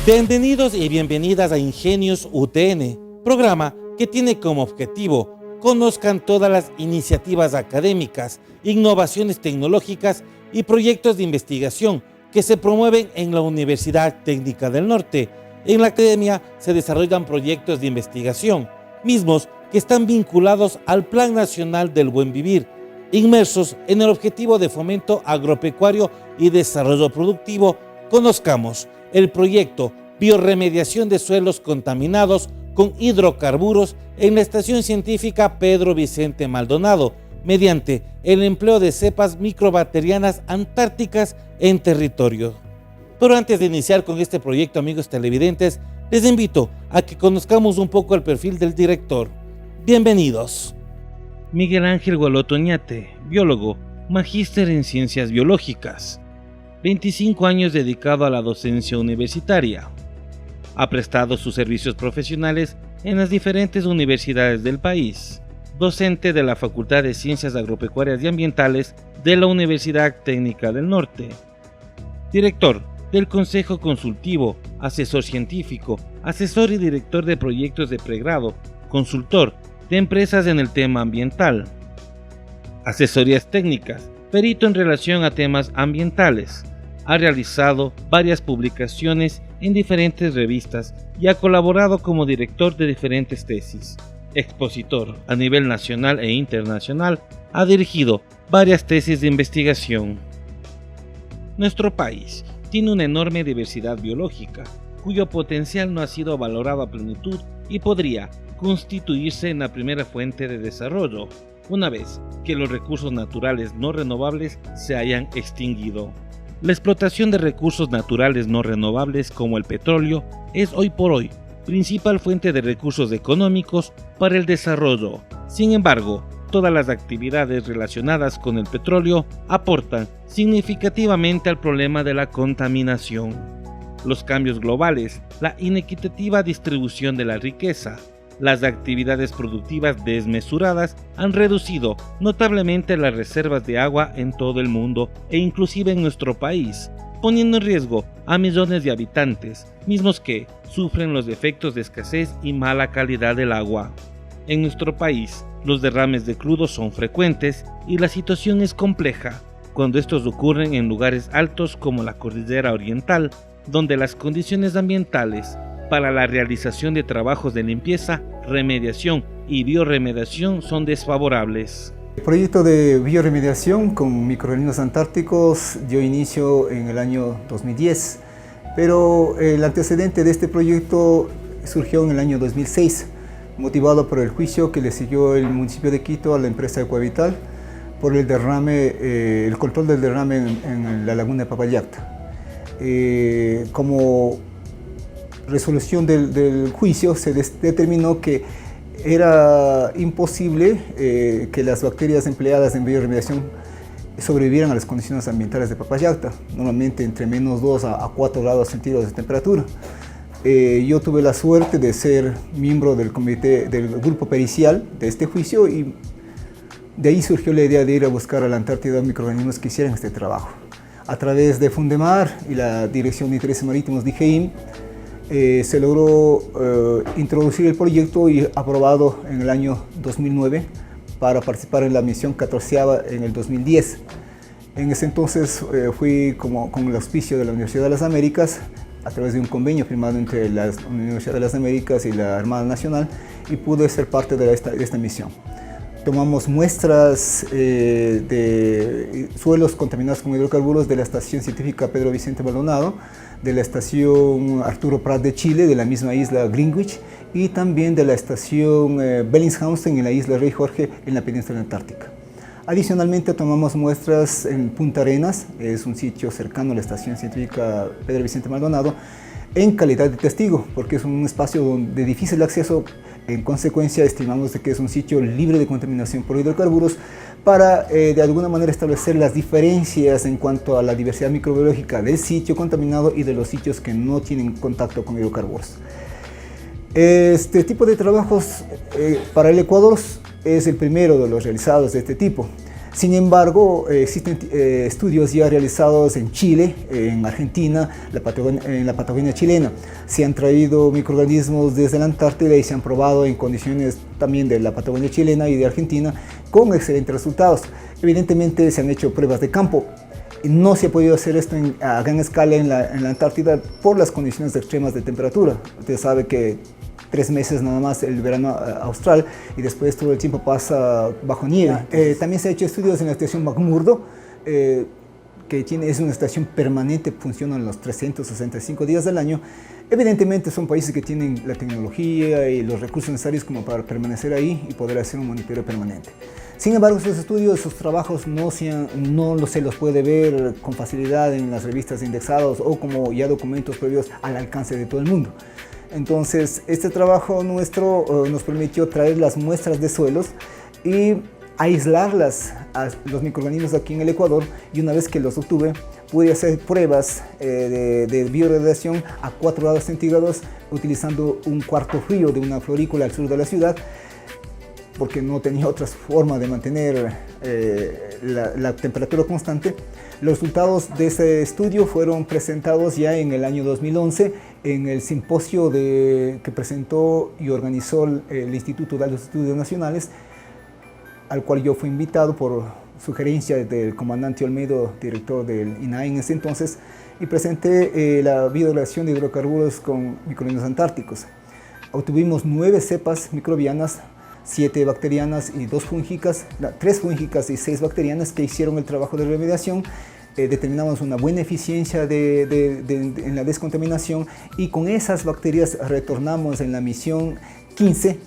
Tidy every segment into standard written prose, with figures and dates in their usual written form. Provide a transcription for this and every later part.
Bienvenidos y bienvenidas a Ingenios UTN, programa que tiene como objetivo conozcan todas las iniciativas académicas, innovaciones tecnológicas y proyectos de investigación que se promueven en la Universidad Técnica del Norte. En la academia se desarrollan proyectos de investigación, mismos que están vinculados al Plan Nacional del Buen Vivir, inmersos en el objetivo de fomento agropecuario y desarrollo productivo. Conozcamos el proyecto Biorremediación de Suelos Contaminados con Hidrocarburos en la Estación Científica Pedro Vicente Maldonado, mediante el empleo de cepas microbacterianas antárticas en territorio. Pero antes de iniciar con este proyecto, amigos televidentes, les invito a que conozcamos un poco el perfil del director. Bienvenidos. Miguel Ángel Gualoto Oñate, biólogo, magíster en Ciencias Biológicas. 25 años dedicado a la docencia universitaria. Ha prestado sus servicios profesionales en las diferentes universidades del país. Docente de la Facultad de Ciencias Agropecuarias y Ambientales de la Universidad Técnica del Norte. Director del Consejo Consultivo, asesor científico, asesor y director de proyectos de pregrado, consultor de empresas en el tema ambiental. Asesorías técnicas, perito en relación a temas ambientales. Ha realizado varias publicaciones en diferentes revistas y ha colaborado como director de diferentes tesis. Expositor a nivel nacional e internacional, ha dirigido varias tesis de investigación. Nuestro país tiene una enorme diversidad biológica, cuyo potencial no ha sido valorado a plenitud y podría constituirse en la primera fuente de desarrollo, una vez que los recursos naturales no renovables se hayan extinguido. La explotación de recursos naturales no renovables como el petróleo es hoy por hoy principal fuente de recursos económicos para el desarrollo. Sin embargo, todas las actividades relacionadas con el petróleo aportan significativamente al problema de la contaminación. Los cambios globales, la inequitativa distribución de la riqueza, las actividades productivas desmesuradas han reducido notablemente las reservas de agua en todo el mundo e inclusive en nuestro país, poniendo en riesgo a millones de habitantes, mismos que sufren los efectos de escasez y mala calidad del agua. En nuestro país, los derrames de crudo son frecuentes y la situación es compleja cuando estos ocurren en lugares altos como la Cordillera Oriental, donde las condiciones ambientales para la realización de trabajos de limpieza, remediación y biorremediación son desfavorables. El proyecto de biorremediación con microorganismos antárticos dio inicio en el año 2010, pero el antecedente de este proyecto surgió en el año 2006, motivado por el juicio que le siguió el municipio de Quito a la empresa Ecoavital por el derrame, el control del derrame en la laguna de Papallacta. Como resolución del juicio se determinó que era imposible que las bacterias empleadas en biorremediación sobrevivieran a las condiciones ambientales de Papallacta, normalmente entre -2 a 4 grados centígrados de temperatura. Yo tuve la suerte de ser miembro del grupo pericial de este juicio y de ahí surgió la idea de ir a buscar a la Antártida microorganismos que hicieran este trabajo. A través de Fundemar y la Dirección de Intereses Marítimos de IGEIM, se logró introducir el proyecto y aprobado en el año 2009 para participar en la misión 14ª en el 2010. En ese entonces fui con el auspicio de la Universidad de las Américas a través de un convenio firmado entre la Universidad de las Américas y la Armada Nacional y pude ser parte de esta misión. Tomamos muestras de suelos contaminados con hidrocarburos de la Estación Científica Pedro Vicente Maldonado, de la Estación Arturo Prat de Chile, de la misma isla Greenwich, y también de la Estación Bellingshausen en la isla Rey Jorge en la península antártica. Adicionalmente tomamos muestras en Punta Arenas, es un sitio cercano a la Estación Científica Pedro Vicente Maldonado, en calidad de testigo, porque es un espacio de difícil acceso. En consecuencia, estimamos de que es un sitio libre de contaminación por hidrocarburos para, de alguna manera, establecer las diferencias en cuanto a la diversidad microbiológica del sitio contaminado y de los sitios que no tienen contacto con hidrocarburos. Este tipo de trabajos para el Ecuador es el primero de los realizados de este tipo. Sin embargo, existen estudios ya realizados en Chile, en Argentina, en la Patagonia chilena. Se han traído microorganismos desde la Antártida y se han probado en condiciones también de la Patagonia chilena y de Argentina con excelentes resultados. Evidentemente se han hecho pruebas de campo. No se ha podido hacer esto a gran escala en la Antártida por las condiciones extremas de temperatura. Usted sabe que 3 meses nada más el verano austral y después todo el tiempo pasa bajo nieve. También se ha hecho estudios en la estación McMurdo, que es una estación permanente, funciona los 365 días del año. Evidentemente son países que tienen la tecnología y los recursos necesarios como para permanecer ahí y poder hacer un monitoreo permanente. Sin embargo, esos estudios, esos trabajos no se los puede ver con facilidad en las revistas indexadas o como ya documentos previos al alcance de todo el mundo. Entonces, este trabajo nuestro nos permitió traer las muestras de suelos y aislarlas a los microorganismos aquí en el Ecuador, y una vez que los obtuve, pude hacer pruebas de bioradiación a 4 grados centígrados utilizando un cuarto frío de una florícola al sur de la ciudad, porque no tenía otra forma de mantener la temperatura constante. Los resultados de ese estudio fueron presentados ya en el año 2011 en el simposio que presentó y organizó el Instituto de los Estudios Nacionales, al cual yo fui invitado por sugerencia del comandante Olmedo, director del INAE en ese entonces, y presenté la bioradiación de hidrocarburos con microorganismos antárticos. Obtuvimos 9 cepas microbianas, 7 bacterianas y 2 fúngicas, 3 fúngicas y 6 bacterianas que hicieron el trabajo de remediación. Determinamos una buena eficiencia en la descontaminación, y con esas bacterias retornamos en la misión 15,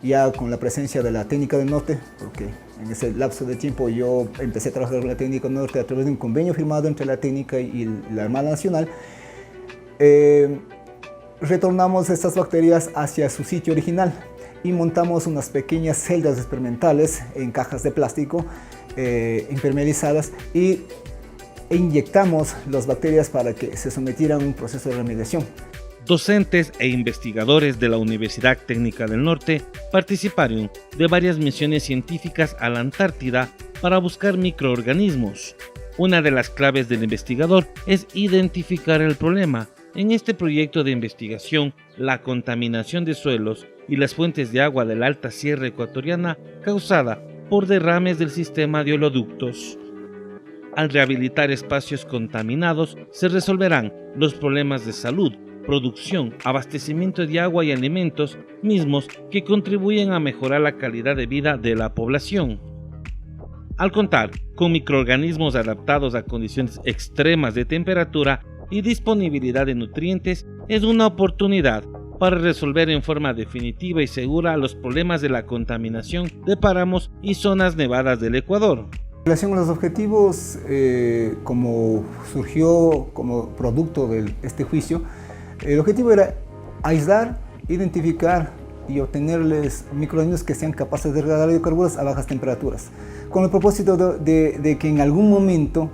ya con la presencia de la Técnica del Norte, porque en ese lapso de tiempo yo empecé a trabajar con la Técnica del Norte a través de un convenio firmado entre la Técnica y la Armada Nacional. Retornamos estas bacterias hacia su sitio original y montamos unas pequeñas celdas experimentales en cajas de plástico impermeabilizadas e inyectamos las bacterias para que se sometieran a un proceso de remediación. Docentes e investigadores de la Universidad Técnica del Norte participaron de varias misiones científicas a la Antártida para buscar microorganismos. Una de las claves del investigador es identificar el problema. En este proyecto de investigación, la contaminación de suelos y las fuentes de agua de la alta sierra ecuatoriana causada por derrames del sistema de oleoductos. Al rehabilitar espacios contaminados, se resolverán los problemas de salud, producción, abastecimiento de agua y alimentos mismos que contribuyen a mejorar la calidad de vida de la población. Al contar con microorganismos adaptados a condiciones extremas de temperatura y disponibilidad de nutrientes, es una oportunidad para resolver en forma definitiva y segura los problemas de la contaminación de páramos y zonas nevadas del Ecuador. En relación a los objetivos, como surgió como producto de este juicio, el objetivo era aislar, identificar y obtenerles microorganismos que sean capaces de degradar hidrocarburos a bajas temperaturas, con el propósito de que en algún momento,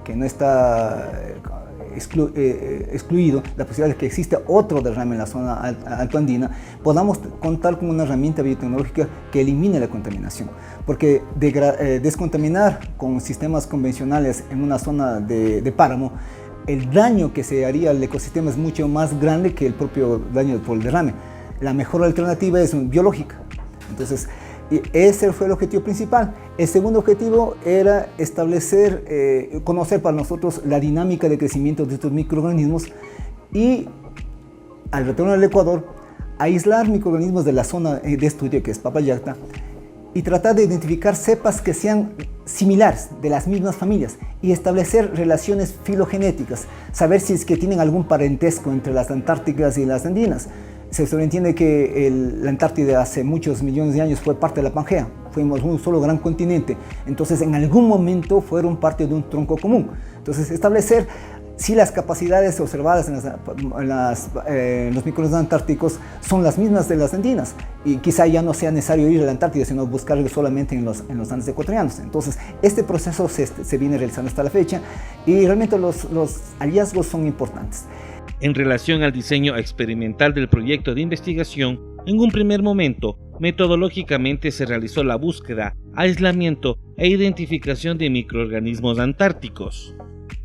que no está excluido la posibilidad de que exista otro derrame en la zona altoandina, podamos contar con una herramienta biotecnológica que elimine la contaminación. Porque descontaminar con sistemas convencionales en una zona de páramo, el daño que se haría al ecosistema es mucho más grande que el propio daño por el derrame. La mejor alternativa es biológica. Entonces, ese fue el objetivo principal. El segundo objetivo era establecer, conocer para nosotros la dinámica de crecimiento de estos microorganismos y, al retorno al Ecuador, aislar microorganismos de la zona de estudio, que es Papallacta, y tratar de identificar cepas que sean similares, de las mismas familias, y establecer relaciones filogenéticas, saber si es que tienen algún parentesco entre las antárticas y las andinas. Se sobreentiende que la Antártida hace muchos millones de años fue parte de la Pangea, fuimos un solo gran continente, entonces en algún momento fueron parte de un tronco común. Entonces establecer si las capacidades observadas en los microorganismos antárticos son las mismas de las andinas, y quizá ya no sea necesario ir a la Antártida, sino buscarlo solamente en los Andes ecuatorianos. Entonces este proceso se viene realizando hasta la fecha y realmente los hallazgos son importantes. En relación al diseño experimental del proyecto de investigación, en un primer momento, Metodológicamente se realizó la búsqueda, aislamiento e identificación de microorganismos antárticos.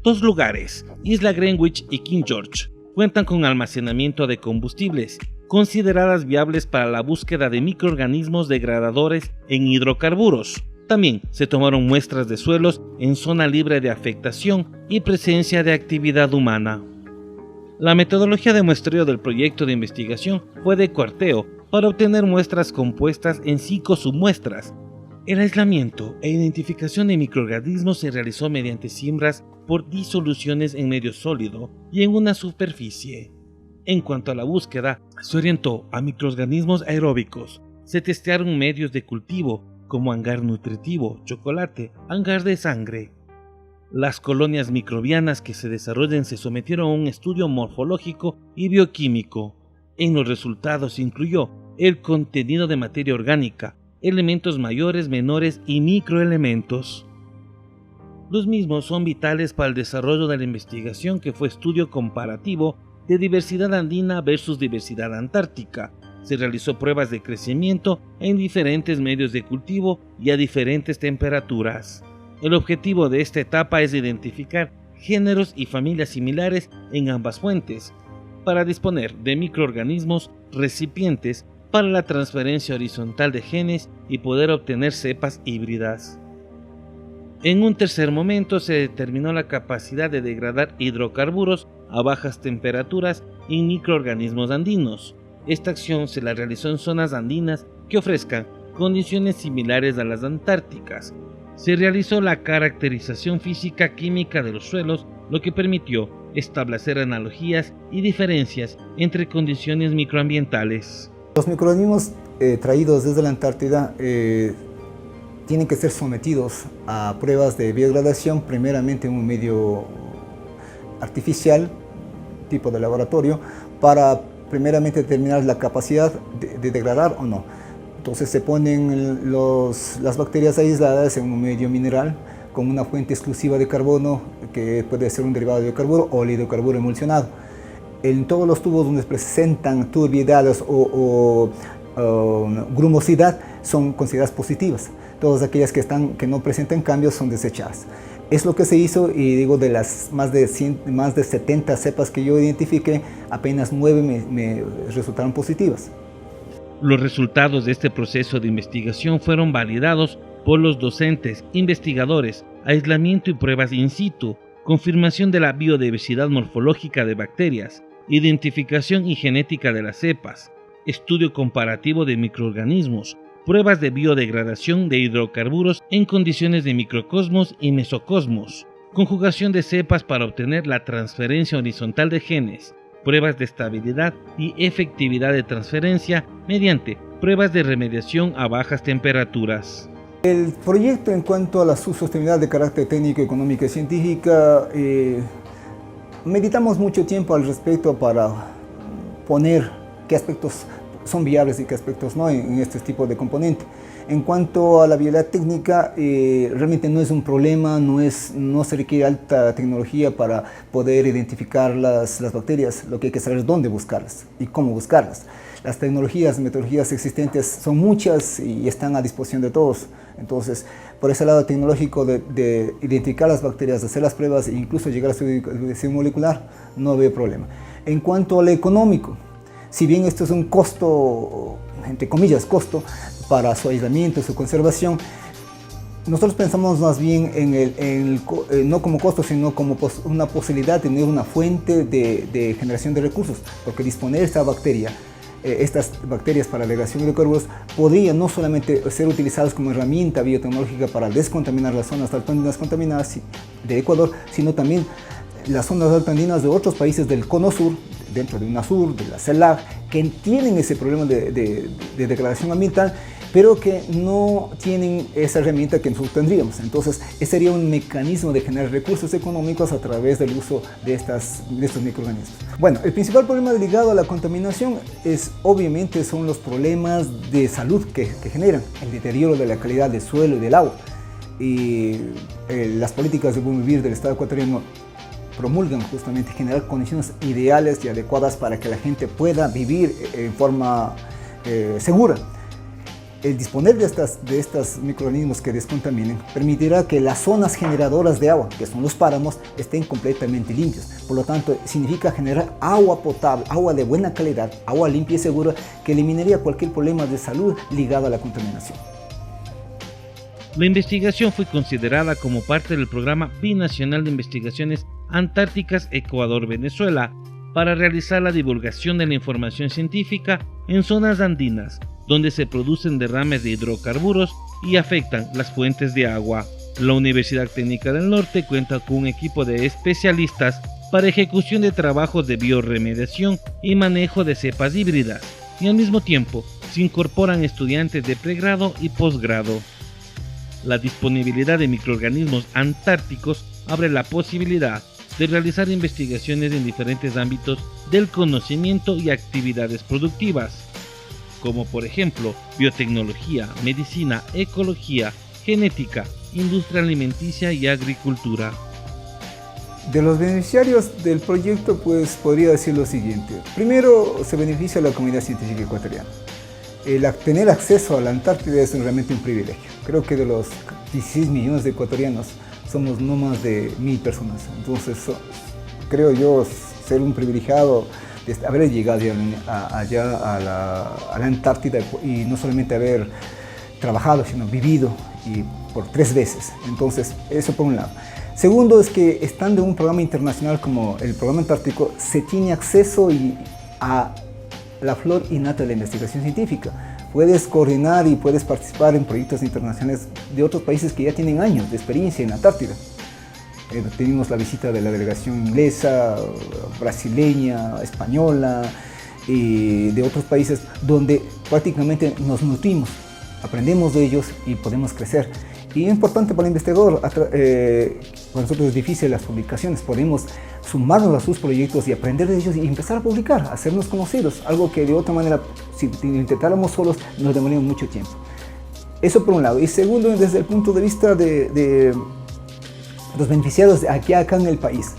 2 lugares, Isla Greenwich y King George, cuentan con almacenamiento de combustibles, consideradas viables para la búsqueda de microorganismos degradadores en hidrocarburos. También se tomaron muestras de suelos en zona libre de afectación y presencia de actividad humana. La metodología de muestreo del proyecto de investigación fue de cuarteo para obtener muestras compuestas en 5 submuestras. El aislamiento e identificación de microorganismos se realizó mediante siembras por disoluciones en medio sólido y en una superficie. En cuanto a la búsqueda, se orientó a microorganismos aeróbicos. Se testearon medios de cultivo como agar nutritivo, chocolate, agar de sangre. Las colonias microbianas que se desarrollan se sometieron a un estudio morfológico y bioquímico. En los resultados se incluyó el contenido de materia orgánica, elementos mayores, menores y microelementos. Los mismos son vitales para el desarrollo de la investigación, que fue estudio comparativo de diversidad andina versus diversidad antártica. Se realizó pruebas de crecimiento en diferentes medios de cultivo y a diferentes temperaturas. El objetivo de esta etapa es identificar géneros y familias similares en ambas fuentes, para disponer de microorganismos recipientes para la transferencia horizontal de genes y poder obtener cepas híbridas. En un tercer momento se determinó la capacidad de degradar hidrocarburos a bajas temperaturas en microorganismos andinos. Esta acción se la realizó en zonas andinas que ofrezcan condiciones similares a las antárticas. Se realizó la caracterización física química de los suelos, lo que permitió establecer analogías y diferencias entre condiciones microambientales. Los microorganismos traídos desde la Antártida tienen que ser sometidos a pruebas de biodegradación, primeramente en un medio artificial, tipo de laboratorio, para primeramente determinar la capacidad de degradar o no. Entonces se ponen las bacterias aisladas en un medio mineral con una fuente exclusiva de carbono, que puede ser un derivado de hidrocarburo o el hidrocarburo emulsionado. En todos los tubos donde presentan turbiedades o grumosidad son consideradas positivas. Todas aquellas que no presentan cambios son desechadas. Es lo que se hizo, y digo, de las más de 70 cepas que yo identifiqué, apenas 9 me resultaron positivas. Los resultados de este proceso de investigación fueron validados por los docentes, investigadores, aislamiento y pruebas in situ, confirmación de la biodiversidad morfológica de bacterias, identificación y genética de las cepas, estudio comparativo de microorganismos, pruebas de biodegradación de hidrocarburos en condiciones de microcosmos y mesocosmos, conjugación de cepas para obtener la transferencia horizontal de genes, pruebas de estabilidad y efectividad de transferencia mediante pruebas de remediación a bajas temperaturas. El proyecto, en cuanto a la sostenibilidad de carácter técnico, económica y científica, meditamos mucho tiempo al respecto para poner qué aspectos son viables y qué aspectos no en este tipo de componente. En cuanto a la viabilidad técnica, realmente no es un problema, no se requiere alta tecnología para poder identificar las bacterias. Lo que hay que saber es dónde buscarlas y cómo buscarlas. Las tecnologías, metodologías existentes son muchas y están a disposición de todos. Entonces, por ese lado tecnológico de identificar las bacterias, de hacer las pruebas e incluso llegar a su identificación molecular, no veo problema. En cuanto al económico, si bien esto es un costo, entre comillas, costo para su aislamiento, su conservación, nosotros pensamos más bien no como costo, sino como una posibilidad de tener una fuente de generación de recursos, porque disponer esta bacteria, estas bacterias para la degradación de hidrocarburos podrían no solamente ser utilizadas como herramienta biotecnológica para descontaminar las zonas altoandinas contaminadas de Ecuador, sino también las zonas altoandinas de otros países del cono sur, dentro de UNASUR, de la CELAC, que tienen ese problema de degradación ambiental, pero que no tienen esa herramienta que nosotros tendríamos. Entonces, ese sería un mecanismo de generar recursos económicos a través del uso de estos microorganismos. Bueno, el principal problema ligado a la contaminación obviamente son los problemas de salud que generan, el deterioro de la calidad del suelo y del agua. Y las políticas de buen vivir del Estado ecuatoriano promulgan justamente generar condiciones ideales y adecuadas para que la gente pueda vivir en forma segura. El disponer de estos microorganismos que descontaminen permitirá que las zonas generadoras de agua, que son los páramos, estén completamente limpios. Por lo tanto, significa generar agua potable, agua de buena calidad, agua limpia y segura, que eliminaría cualquier problema de salud ligado a la contaminación. La investigación fue considerada como parte del Programa Binacional de Investigaciones Antárticas Ecuador-Venezuela para realizar la divulgación de la información científica en zonas andinas, donde se producen derrames de hidrocarburos y afectan las fuentes de agua. La Universidad Técnica del Norte cuenta con un equipo de especialistas para ejecución de trabajos de bioremediación y manejo de cepas híbridas, y al mismo tiempo se incorporan estudiantes de pregrado y posgrado. La disponibilidad de microorganismos antárticos abre la posibilidad de realizar investigaciones en diferentes ámbitos del conocimiento y actividades productivas, como por ejemplo biotecnología, medicina, ecología, genética, industria alimenticia y agricultura. De los beneficiarios del proyecto, pues podría decir lo siguiente. Primero, se beneficia a la comunidad científica ecuatoriana. Tener acceso a la Antártida es realmente un privilegio. Creo que de los 16 millones de ecuatorianos somos no más de 1000 personas. Entonces, creo yo ser un privilegiado de haber llegado allá a la Antártida y no solamente haber trabajado, sino vivido y por 3 veces. Entonces, eso por un lado. Segundo es que estando en un programa internacional como el Programa Antártico, se tiene acceso a la flor innata de la investigación científica. Puedes coordinar y puedes participar en proyectos internacionales de otros países que ya tienen años de experiencia en la Antártida. Tuvimos la visita de la delegación inglesa, brasileña, española y de otros países donde prácticamente nos nutrimos, aprendemos de ellos y podemos crecer. Y es importante para el investigador, para nosotros es difícil las publicaciones, podemos sumarnos a sus proyectos y aprender de ellos y empezar a publicar, hacernos conocidos, algo que de otra manera, si intentáramos solos, nos demoraría mucho tiempo. Eso por un lado. Y segundo, desde el punto de vista de los beneficiarios acá en el país.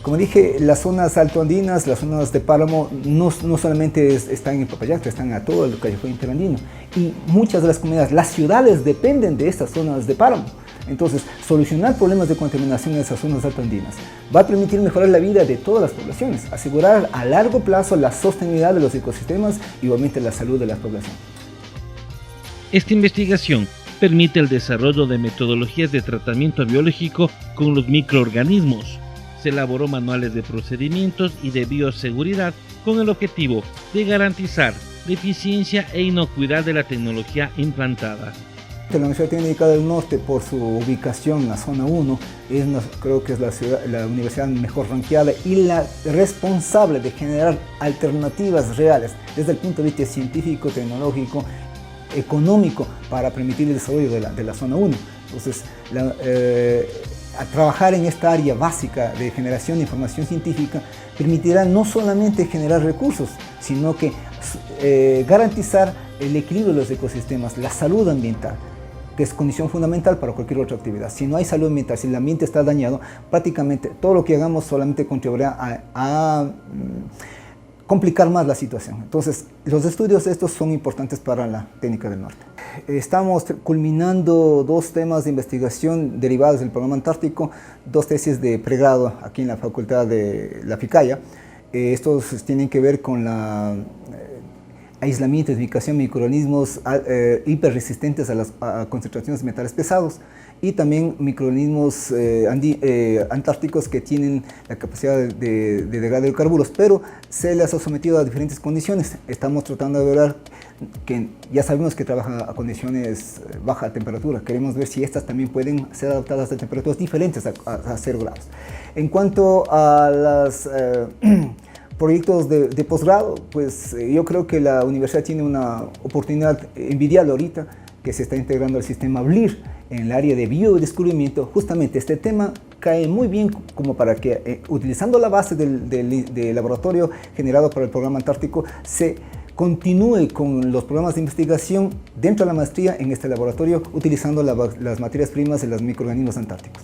Como dije, las zonas altoandinas, las zonas de páramo, no solamente están en Papayacta, están a todo el callejón interandino. Y muchas de las comunidades, las ciudades dependen de estas zonas de páramo. Entonces, solucionar problemas de contaminación en esas zonas altoandinas va a permitir mejorar la vida de todas las poblaciones, asegurar a largo plazo la sostenibilidad de los ecosistemas y obviamente la salud de la población. Esta investigación permite el desarrollo de metodologías de tratamiento biológico con los microorganismos. Se elaboró manuales de procedimientos y de bioseguridad con el objetivo de garantizar la eficiencia e inocuidad de la tecnología implantada. La Universidad Técnica del Norte, por su ubicación en la zona 1, creo que es la universidad mejor ranqueada y la responsable de generar alternativas reales desde el punto de vista científico, tecnológico, económico para permitir el desarrollo de la zona 1. Entonces, a trabajar en esta área básica de generación de información científica permitirá no solamente generar recursos, sino que garantizar el equilibrio de los ecosistemas, la salud ambiental, que es condición fundamental para cualquier otra actividad. Si no hay salud ambiental, si el ambiente está dañado, prácticamente todo lo que hagamos solamente contribuirá a complicar más la situación. Entonces, los estudios estos son importantes para la Técnica del Norte. Estamos culminando 2 temas de investigación derivados del programa antártico, 2 tesis de pregrado aquí en la Facultad de la Ficaya. Estos tienen que ver con la aislamiento y identificación de microorganismos hiperresistentes a concentraciones de metales pesados y también microorganismos antárticos que tienen la capacidad de degradar hidrocarburos, pero se les ha sometido a diferentes condiciones. Estamos tratando de ver que ya sabemos que trabajan a condiciones baja temperatura. Queremos ver si estas también pueden ser adaptadas a temperaturas diferentes a 0 grados. En cuanto a los proyectos de posgrado, pues yo creo que la universidad tiene una oportunidad envidiable ahorita, que se está integrando al sistema BLIR en el área de biodescubrimiento. Justamente este tema cae muy bien como para que, utilizando la base del laboratorio generado por el programa antártico, se continúe con los programas de investigación dentro de la maestría en este laboratorio, utilizando las materias primas de los microorganismos antárticos.